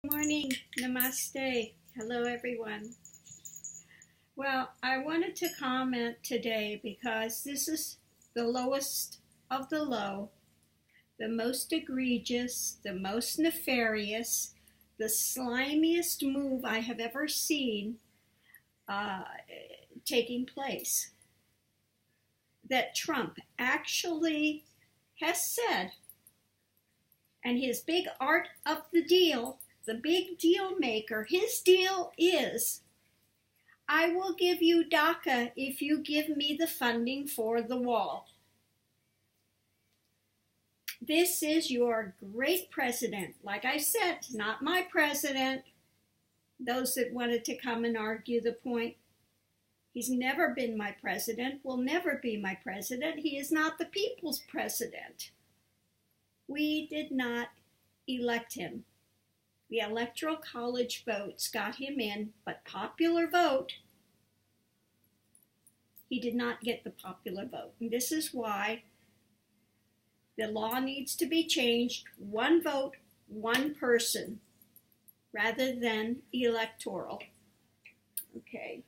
Good morning. Namaste. Hello, everyone. Well, I wanted to comment today because this is the lowest of the low, the most egregious, the most nefarious, the slimiest move I have ever seen uh, taking place. That Trump actually has said, and his big art of the deal, the big deal maker, his deal is, I will give you DACA if you give me the funding for the wall. This is your great president. Like I said, not my president. Those that wanted to come and argue the point. He's never been my president, will never be my president. He is not the people's president. We did not elect him. The Electoral College votes got him in, but popular vote, he did not get the popular vote. And this is why the law needs to be changed. One vote, one person, rather than electoral. Okay.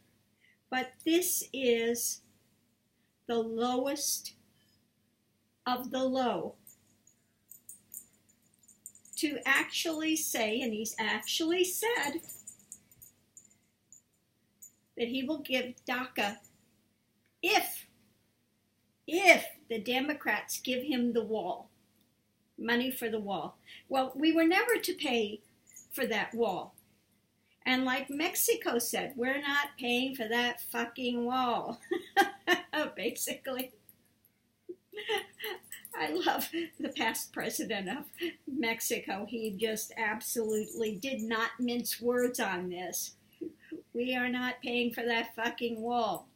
But this is the lowest of the low. To actually say, and he's actually said, that he will give DACA if the Democrats give him the wall, money for the wall. Well, we were never to pay for that wall. And like Mexico said, we're not paying for that fucking wall, basically. I love the past president of Mexico. He just absolutely did not mince words on this. We are not paying for that fucking wall.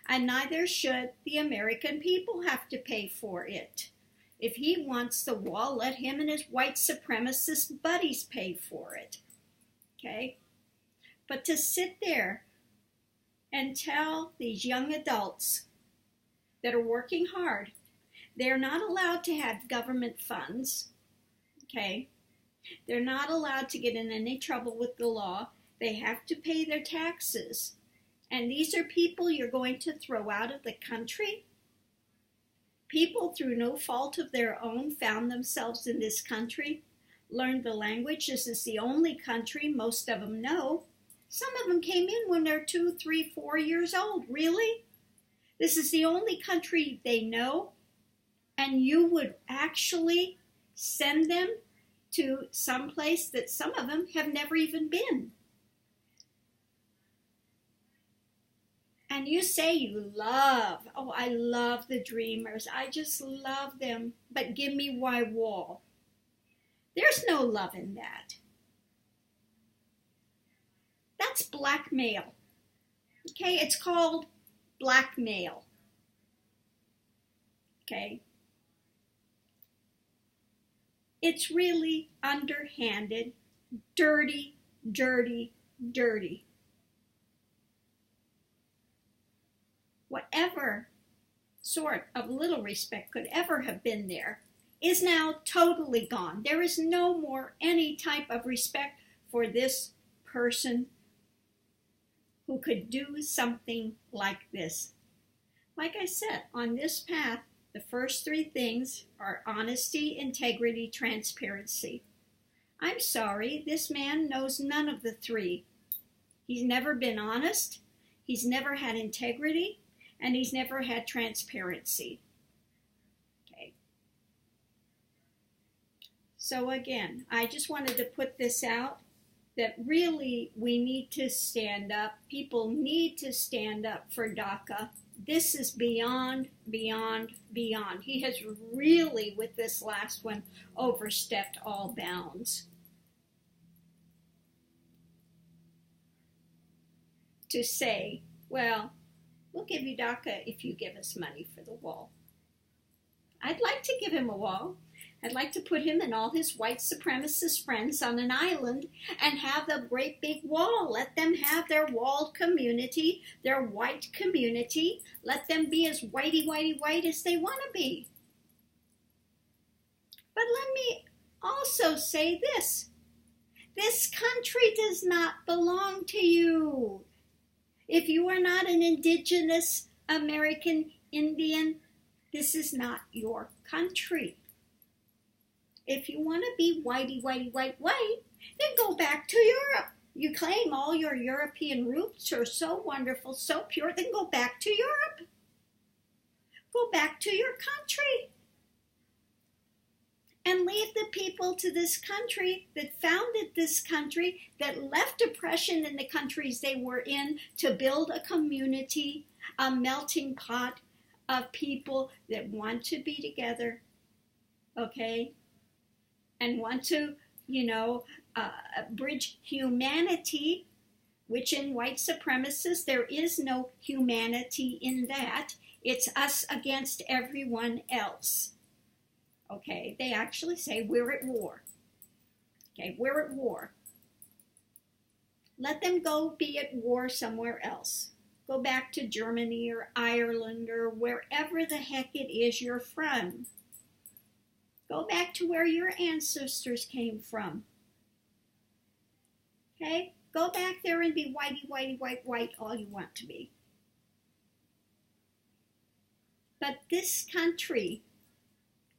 And neither should the American people have to pay for it. If he wants the wall, let him and his white supremacist buddies pay for it. Okay? But to sit there and tell these young adults that are working hard, they're not allowed to have government funds, okay? They're not allowed to get in any trouble with the law. They have to pay their taxes. And these are people you're going to throw out of the country? People through no fault of their own found themselves in this country, learned the language. This is the only country most of them know. Some of them came in when they're 2, 3, 4 years old. Really? This is the only country they know. And you would actually send them to some place that some of them have never even been. And you say you love, oh, I love the dreamers. I just love them. But give me why wall. There's no love in that. That's blackmail. Okay, it's called blackmail. Okay. It's really underhanded, dirty, dirty, dirty. Whatever sort of little respect could ever have been there is now totally gone. There is no more any type of respect for this person who could do something like this. Like I said, on this path, the first 3 things are honesty, integrity, transparency. I'm sorry, this man knows none of the 3. He's never been honest, he's never had integrity, and he's never had transparency. Okay. So again, I just wanted to put this out that really we need to stand up. People need to stand up for DACA. This is beyond, beyond, beyond. He has really, with this last one, overstepped all bounds. To say, well, we'll give you DACA if you give us money for the wall. I'd like to give him a wall. I'd like to put him and all his white supremacist friends on an island and have the great big wall. Let them have their walled community, their white community. Let them be as whitey, whitey, white as they want to be. But let me also say this. This country does not belong to you. If you are not an indigenous American Indian, this is not your country. If you want to be whitey, then go back to Europe. You claim all your European roots are so wonderful, so pure, then go back to Europe. Go back to your country. And leave the people to this country that founded this country, that left oppression in the countries they were in to build a community, a melting pot of people that want to be together, okay? And want to, bridge humanity, which in white supremacists, there is no humanity in that. It's us against everyone else. Okay, they actually say we're at war. Okay, we're at war. Let them go be at war somewhere else. Go back to Germany or Ireland or wherever the heck it is you're from. Go back to where your ancestors came from. Okay, go back there and be white all you want to be. But this country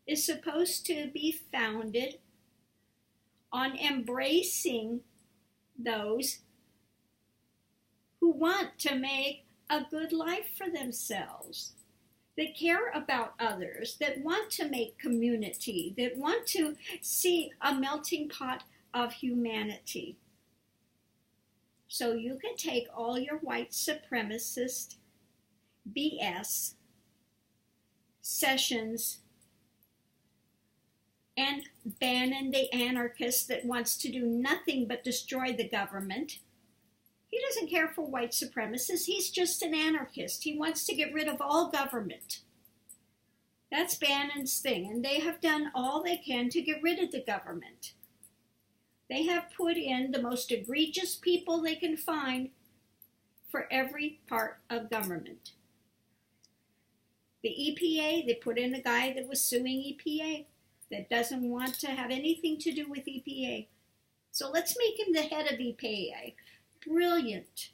is supposed to be founded on embracing those who want to make a good life for themselves, that care about others, that want to make community, that want to see a melting pot of humanity. So you can take all your white supremacist BS sessions and Bannon, the anarchist that wants to do nothing but destroy the government. He doesn't care for white supremacists. He's just an anarchist. He wants to get rid of all government. That's Bannon's thing, and they have done all they can to get rid of the government. They have put in the most egregious people they can find for every part of government. The EPA, they put in a guy that was suing EPA, that doesn't want to have anything to do with EPA. So let's make him the head of EPA. Brilliant.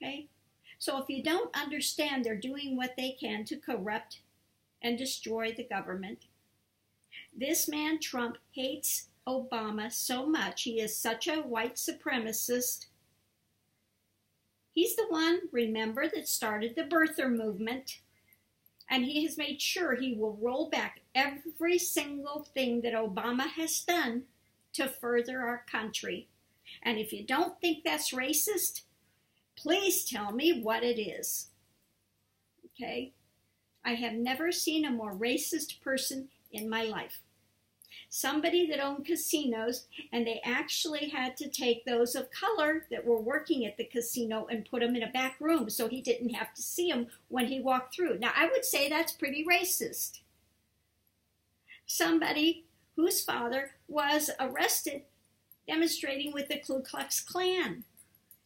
Okay? So if you don't understand, they're doing what they can to corrupt and destroy the government. This man, Trump, hates Obama so much. He is such a white supremacist. He's the one, remember, that started the birther movement. And he has made sure he will roll back every single thing that Obama has done to further our country. And if you don't think that's racist, please tell me what it is. Okay? I have never seen a more racist person in my life. Somebody that owned casinos, and they actually had to take those of color that were working at the casino and put them in a back room so he didn't have to see them when he walked through. Now, I would say that's pretty racist. Somebody whose father was arrested demonstrating with the Ku Klux Klan.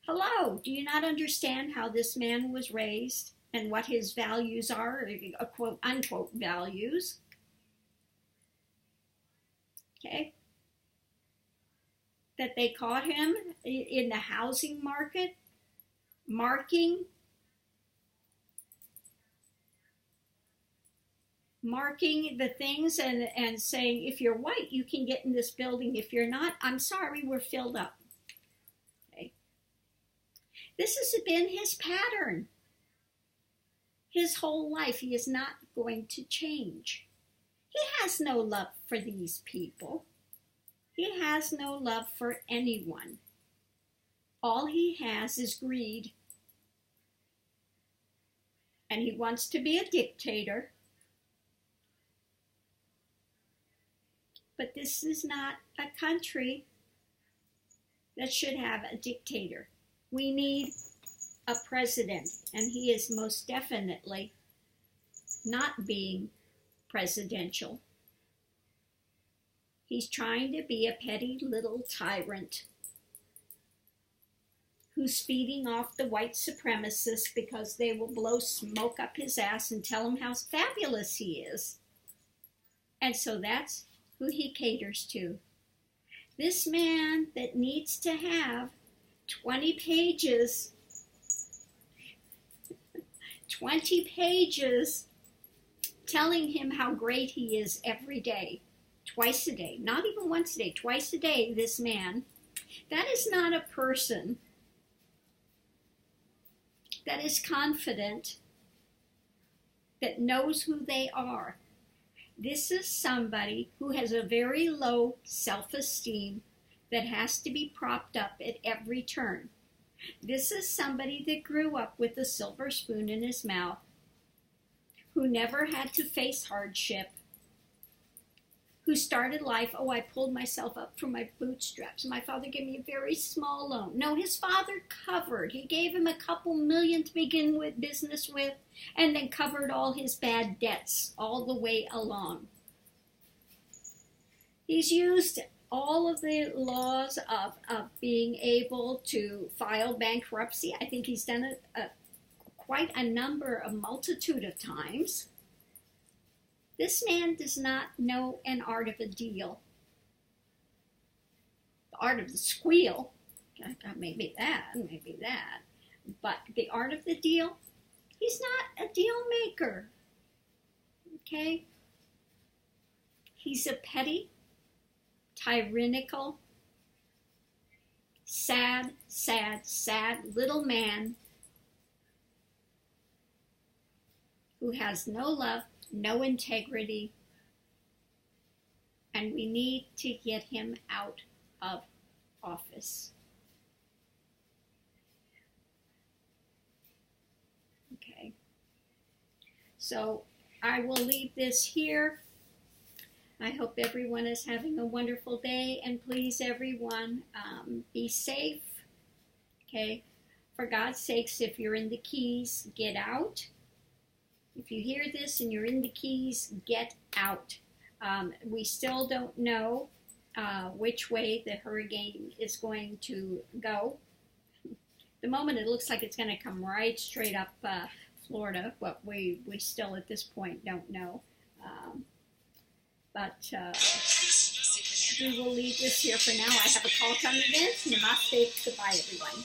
Hello, do you not understand how this man was raised and what his values are, quote unquote values? Okay, that they caught him in the housing market, marking the things and saying, if you're white, you can get in this building. If you're not, I'm sorry, we're filled up. Okay. This has been his pattern. His whole life, he is not going to change. He has no love for these people. He has no love for anyone. All he has is greed. And he wants to be a dictator. But this is not a country that should have a dictator. We need a president, and he is most definitely not being presidential. He's trying to be a petty little tyrant who's feeding off the white supremacists because they will blow smoke up his ass and tell him how fabulous he is. And so that's who he caters to. This man that needs to have 20 pages 20 pages telling him how great he is every day, twice a day, not even once a day, twice a day, this man, that is not a person that is confident, that knows who they are. This is somebody who has a very low self-esteem that has to be propped up at every turn. This is somebody that grew up with a silver spoon in his mouth, who never had to face hardship, who started life, oh, I pulled myself up from my bootstraps. My father gave me a very small loan. No, his father covered. He gave him a couple million to begin with business with, and then covered all his bad debts all the way along. He's used all of the laws of being able to file bankruptcy. I think he's done it quite a multitude of times. This man does not know an art of a deal. The art of the squeal, maybe that. But the art of the deal, he's not a deal maker. Okay? He's a petty, tyrannical, sad little man who has no love, no integrity, and we need to get him out of office. Okay. So I will leave this here. I hope everyone is having a wonderful day, and please, everyone, be safe. Okay. For God's sakes, if you're in the Keys, get out. If you hear this and you're in the Keys, get out. We still don't know which way the hurricane is going to go. At the moment, it looks like it's going to come right straight up Florida, but we still at this point don't know. But we will leave this here for now. I have a call coming in. Namaste. Goodbye, everyone.